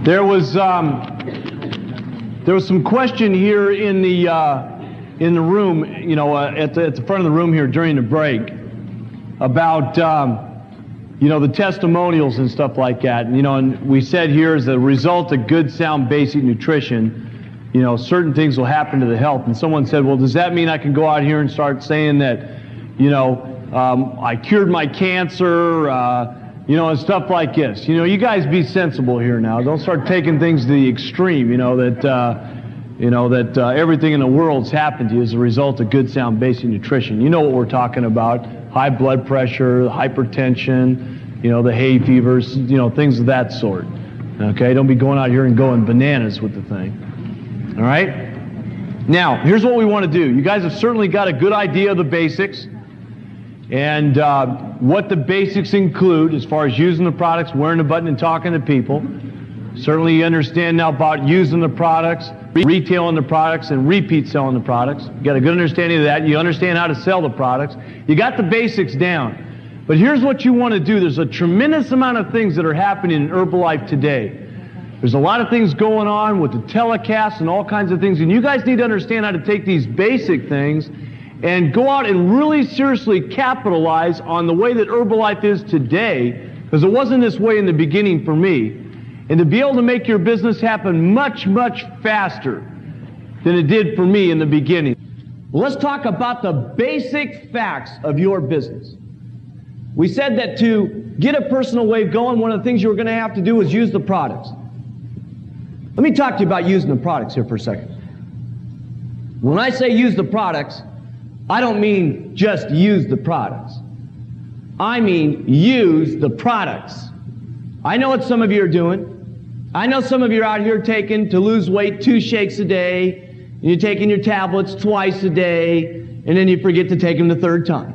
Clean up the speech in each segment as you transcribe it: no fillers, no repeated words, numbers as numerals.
There was some question here in the room, at the front of the room here during the break about the testimonials and stuff like that. And we said here, as a result of good, sound, basic nutrition, certain things will happen to the health. And someone said, well, does that mean I can go out here and start saying that, I cured my cancer, and stuff like this? You guys be sensible here now. Don't start taking things to the extreme, that everything in the world's happened to you as a result of good, sound, basic nutrition. You know what we're talking about: high blood pressure, hypertension, the hay fevers, things of that sort. Okay, don't be going out here and going bananas with the thing. All right? Now, here's what we want to do. You guys have certainly got a good idea of the basics and what the basics include as far as using the products, wearing the button, and talking to people. Certainly you understand now about using the products, retailing the products, and repeat selling the products. You got a good understanding of that. You understand how to sell the products. You got the basics down. But here's what you want to do. There's a tremendous amount of things that are happening in Herbalife today. There's a lot of things going on with the telecasts and all kinds of things, and you guys need to understand how to take these basic things and go out and really seriously capitalize on the way that Herbalife is today, because it wasn't this way in the beginning for me, and to be able to make your business happen much, much faster than it did for me in the beginning. Well, let's talk about the basic facts of your business. We said that to get a personal wave going, one of the things you were going to have to do was use the products. Let me talk to you about using the products here for a second. When I say use the products, I don't mean just use the products. I mean use the products. I know what some of you are doing. I know some of you are out here taking, to lose weight, 2 shakes a day, and you're taking your tablets twice a day, and then you forget to take them the 3rd time.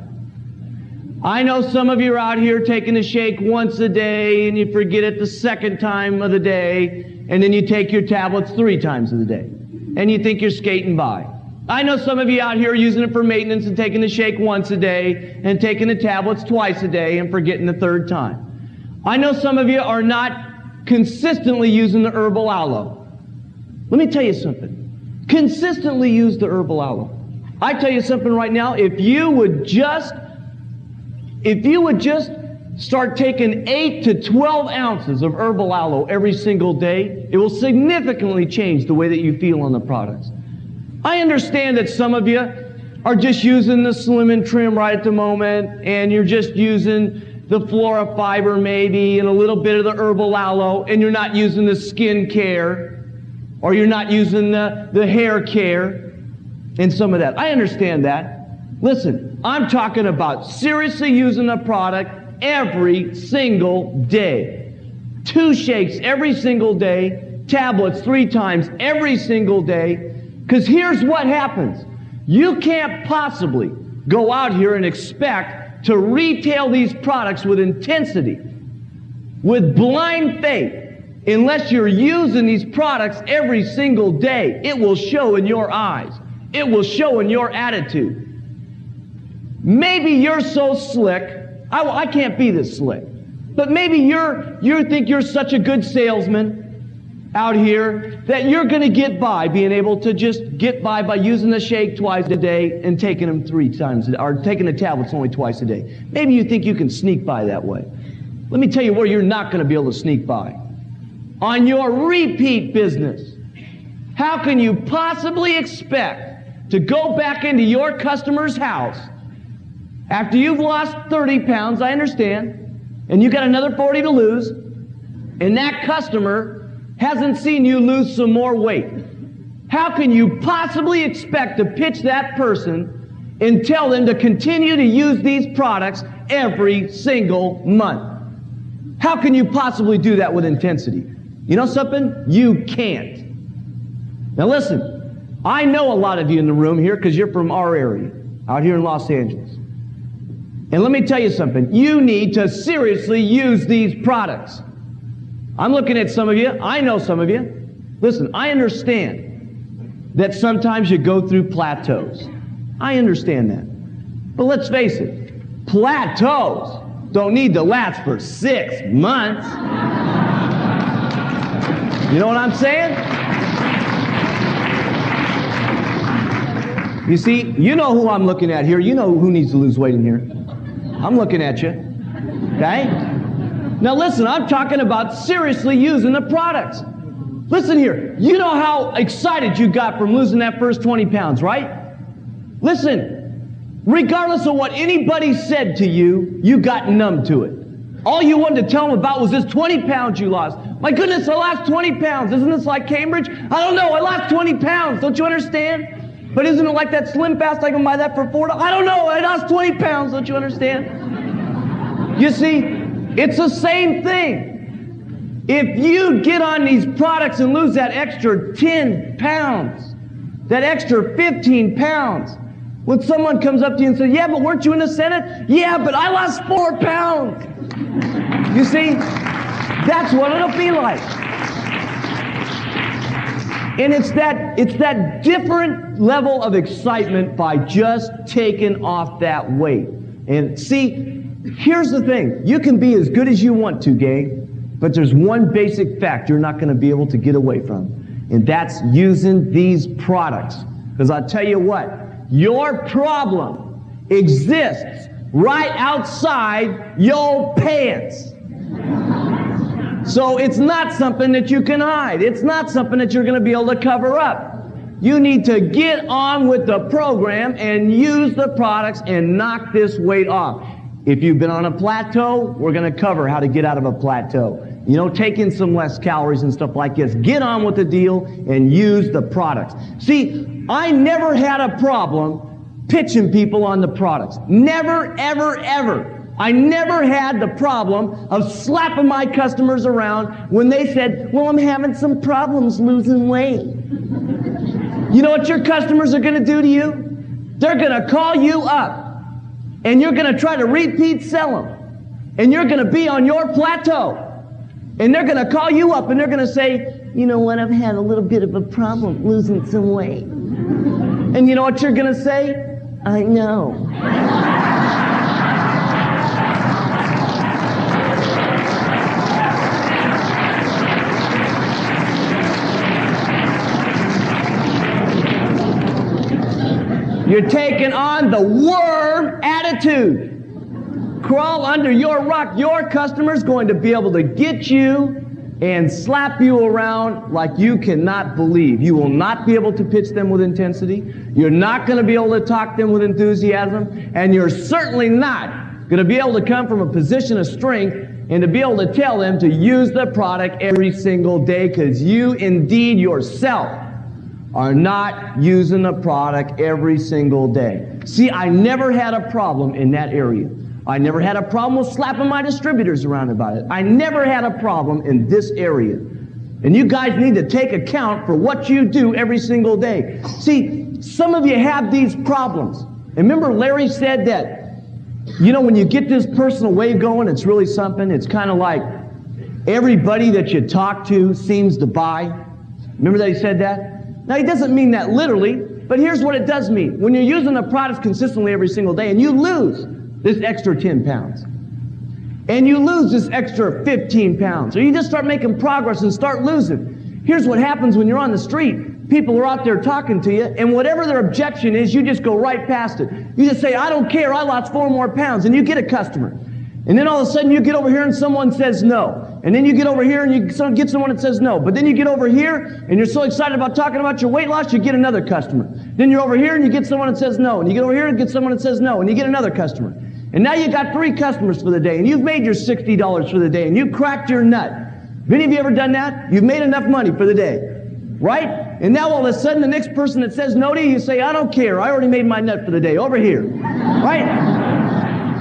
I know some of you are out here taking a shake once a day, and you forget it the 2nd time of the day, and then you take your tablets 3 times of the day, and you think you're skating by. I know some of you out here using it for maintenance and taking the shake once a day and taking the tablets twice a day and forgetting the 3rd time. I know some of you are not consistently using the herbal aloe. Let me tell you something. Consistently use the herbal aloe. I tell you something right now, if you would just start taking 8 to 12 ounces of herbal aloe every single day, it will significantly change the way that you feel on the products. I understand that some of you are just using the Slim and Trim right at the moment, and you're just using the Flora Fiber maybe, and a little bit of the herbal aloe, and you're not using the skin care, or you're not using the hair care, and some of that. I understand that. Listen, I'm talking about seriously using the product every single day. 2 shakes every single day, tablets 3 times every single day. Because here's what happens. You can't possibly go out here and expect to retail these products with intensity, with blind faith, unless you're using these products every single day. It will show in your eyes. It will show in your attitude. Maybe you're so slick. I can't be this slick. But maybe you think you're such a good salesman out here that you're going to get by being able to just get by using the shake twice a day and taking them 3 times, or taking the tablets only twice a day. Maybe you think you can sneak by that way. Let me tell you where you're not going to be able to sneak by. On your repeat business. How can you possibly expect to go back into your customer's house after you've lost 30 pounds, I understand, and you got another 40 to lose, and that customer hasn't seen you lose some more weight? How can you possibly expect to pitch that person and tell them to continue to use these products every single month? How can you possibly do that with intensity? You know something? You can't. Now listen, I know a lot of you in the room here because you're from our area, out here in Los Angeles. And let me tell you something. You need to seriously use these products. I'm looking at some of you. I know some of you. Listen, I understand that sometimes you go through plateaus. I understand that. But let's face it, plateaus don't need to last for 6 months. You know what I'm saying? You see, you know who I'm looking at here. You know who needs to lose weight in here. I'm looking at you. Okay? Now listen, I'm talking about seriously using the products. Listen here. You know how excited you got from losing that first 20 pounds, right? Listen, regardless of what anybody said to you, you got numb to it. All you wanted to tell them about was this 20 pounds you lost. My goodness, I lost 20 pounds. Isn't this like Cambridge? I don't know, I lost 20 pounds. Don't you understand? But isn't it like that Slim Fast? I can buy that for $4. I don't know, I lost 20 pounds. Don't you understand? You see, it's the same thing. If you get on these products and lose that extra 10 pounds, that extra 15 pounds, when someone comes up to you and says, yeah, but weren't you in the Senate? Yeah, but I lost 4 pounds. You see, that's what it'll be like. And it's that different level of excitement by just taking off that weight. And see, here's the thing. You can be as good as you want to, gang, but there's one basic fact you're not going to be able to get away from. And that's using these products. Because I'll tell you what, your problem exists right outside your pants. So it's not something that you can hide. It's not something that you're going to be able to cover up. You need to get on with the program and use the products and knock this weight off. If you've been on a plateau, we're going to cover how to get out of a plateau. You know, take in some less calories and stuff like this. Get on with the deal and use the products. See, I never had a problem pitching people on the products. Never, ever, ever. I never had the problem of slapping my customers around when they said, well, I'm having some problems losing weight. You know what your customers are going to do to you? They're going to call you up, and you're going to try to repeat sell them, and you're going to be on your plateau, and they're going to call you up, and they're going to say, you know what, I've had a little bit of a problem losing some weight. And you know what you're going to say? I know. You're taking on the worm attitude. Crawl under your rock. Your customer's going to be able to get you and slap you around like you cannot believe. You will not be able to pitch them with intensity. You're not going to be able to talk them with enthusiasm. And you're certainly not going to be able to come from a position of strength and to be able to tell them to use the product every single day, because you indeed yourself are not using the product every single day. See, I never had a problem in that area. I never had a problem with slapping my distributors around about it. I never had a problem in this area. And you guys need to take account for what you do every single day. See, some of you have these problems. And remember Larry said that, you know, when you get this personal wave going, it's really something. It's kind of like everybody that you talk to seems to buy. Remember that he said that? Now, he doesn't mean that literally, but here's what it does mean. When you're using the products consistently every single day and you lose this extra 10 pounds, and you lose this extra 15 pounds, or you just start making progress and start losing, here's what happens when you're on the street. People are out there talking to you, and whatever their objection is, you just go right past it. You just say, I don't care, I lost 4 more pounds, and you get a customer. And then all of a sudden you get over here and someone says no. And then you get over here and you get someone that says no. But then you get over here and you're so excited about talking about your weight loss, you get another customer. Then you're over here and you get someone that says no. And you get over here and get someone that says no. And you get another customer. And now you got 3 customers for the day. And you've made your $60 for the day. And you cracked your nut. Have any of you ever done that? You've made enough money for the day. Right? And now all of a sudden the next person that says no to you, you say, I don't care. I already made my nut for the day. Over here. Right?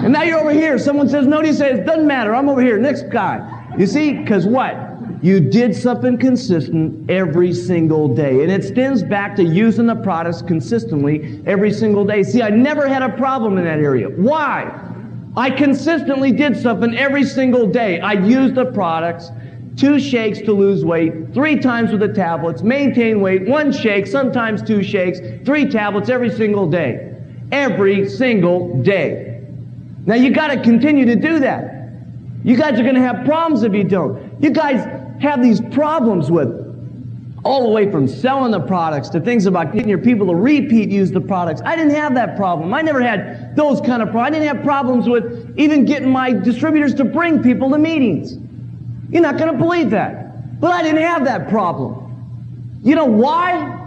And now you're over here. Someone says no to you, say, it doesn't matter. I'm over here. Next guy. You see? Because what? You did something consistent every single day. And it stems back to using the products consistently every single day. See, I never had a problem in that area. Why? I consistently did something every single day. I used the products. 2 shakes to lose weight, 3 times with the tablets, maintain weight, 1 shake, sometimes 2 shakes, 3 tablets every single day. Every single day. Now you got to continue to do that. You guys are going to have problems if you don't. You guys, have these problems with, all the way from selling the products to things about getting your people to repeat use the products. I didn't have that problem. I never had those kind of problems. I didn't have problems with even getting my distributors to bring people to meetings. You're not going to believe that. But I didn't have that problem. You know why?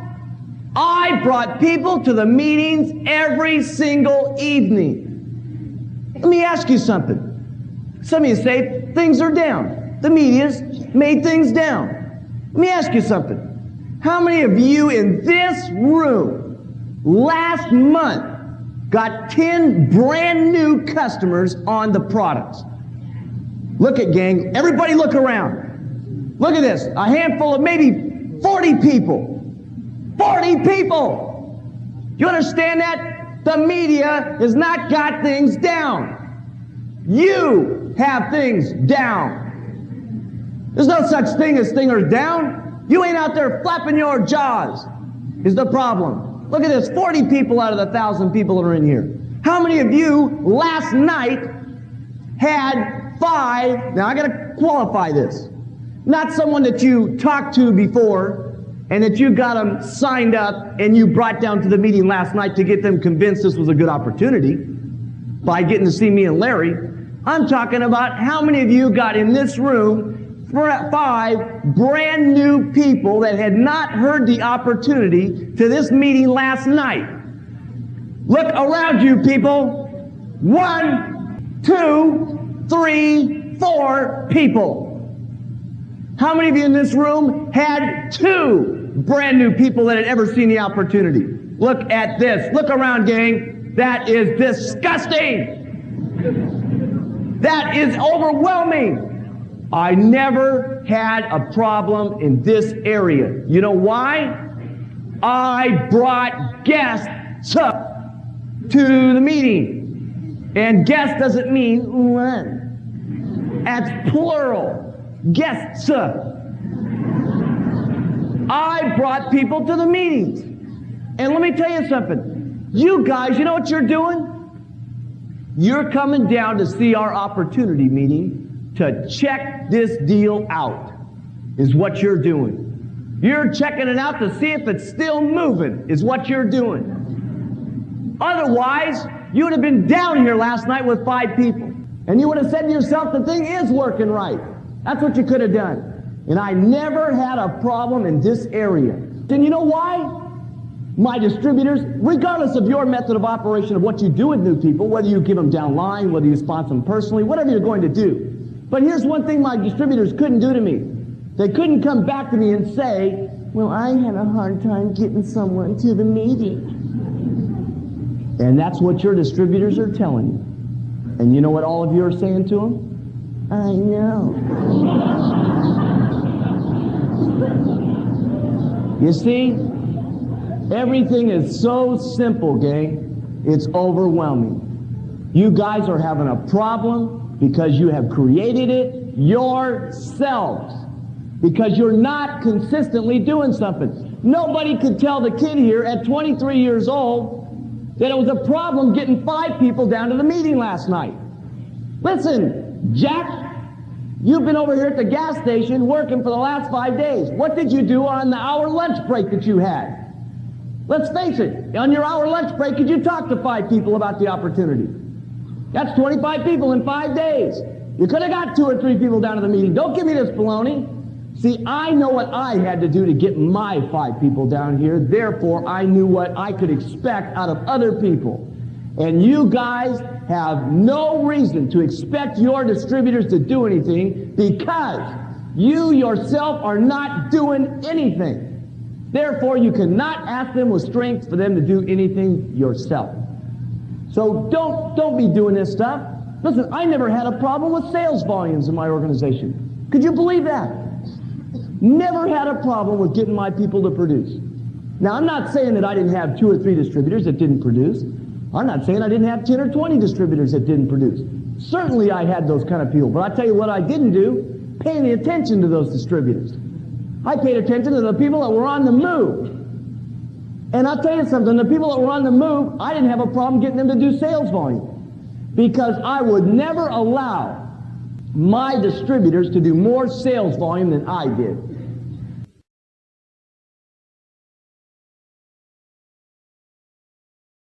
I brought people to the meetings every single evening. Let me ask you something. Some of you say things are down. The media's made things down. Let me ask you something. How many of you in this room last month got 10 brand new customers on the products? Look at, gang, everybody look around. Look at this, a handful of maybe 40 people. 40 people! You understand that? The media has not got things down. You have things down. There's no such thing as thingers down. You ain't out there flapping your jaws is the problem. Look at this, 40 people out of the 1,000 people that are in here. How many of you last night had 5, now I gotta qualify this, not someone that you talked to before and that you got them signed up and you brought down to the meeting last night to get them convinced this was a good opportunity by getting to see me and Larry. I'm talking about how many of you got in this room 5 brand new people that had not heard the opportunity to this meeting last night. Look around you, people. 1, 2, 3, 4 people. How many of you in this room had 2 brand new people that had ever seen the opportunity? Look at this. Look around, gang. That is disgusting. That is overwhelming. I never had a problem in this area. You know why? I brought guests up to the meeting. And guest doesn't mean one. That's plural. Guests. I brought people to the meetings. And let me tell you something. You guys, you know what you're doing? You're coming down to see our opportunity meeting to check this deal out, is what you're doing. You're checking it out to see if it's still moving, is what you're doing. Otherwise, you would have been down here last night with 5 people. And you would have said to yourself, the thing is working right. That's what you could have done. And I never had a problem in this area. And you know why? My distributors, regardless of your method of operation of what you do with new people, whether you give them down line, whether you sponsor them personally, whatever you're going to do. But here's one thing my distributors couldn't do to me. They couldn't come back to me and say, well, I had a hard time getting someone to the meeting. And that's what your distributors are telling you. And you know what all of you are saying to them? I know. You see, everything is so simple, gang. It's overwhelming. You guys are having a problem because you have created it yourselves. Because you're not consistently doing something. Nobody could tell the kid here at 23 years old that it was a problem getting 5 people down to the meeting last night. Listen, Jack, you've been over here at the gas station working for the last 5 days. What did you do on the hour lunch break that you had? Let's face it, on your hour lunch break, could you talk to 5 people about the opportunity? That's 25 people in 5 days. You could have got 2 or 3 people down to the meeting. Don't give me this baloney. See, I know what I had to do to get my 5 people down here. Therefore, I knew what I could expect out of other people. And you guys have no reason to expect your distributors to do anything because you yourself are not doing anything. Therefore, you cannot ask them with strength for them to do anything yourself. So don't be doing this stuff. Listen, I never had a problem with sales volumes in my organization. Could you believe that? Never had a problem with getting my people to produce. Now, I'm not saying that I didn't have 2 or 3 distributors that didn't produce. I'm not saying I didn't have 10 or 20 distributors that didn't produce. Certainly I had those kind of people. But I tell you what I didn't do, pay any attention to those distributors. I paid attention to the people that were on the move. And I'll tell you something, the people that were on the move, I didn't have a problem getting them to do sales volume. Because I would never allow my distributors to do more sales volume than I did.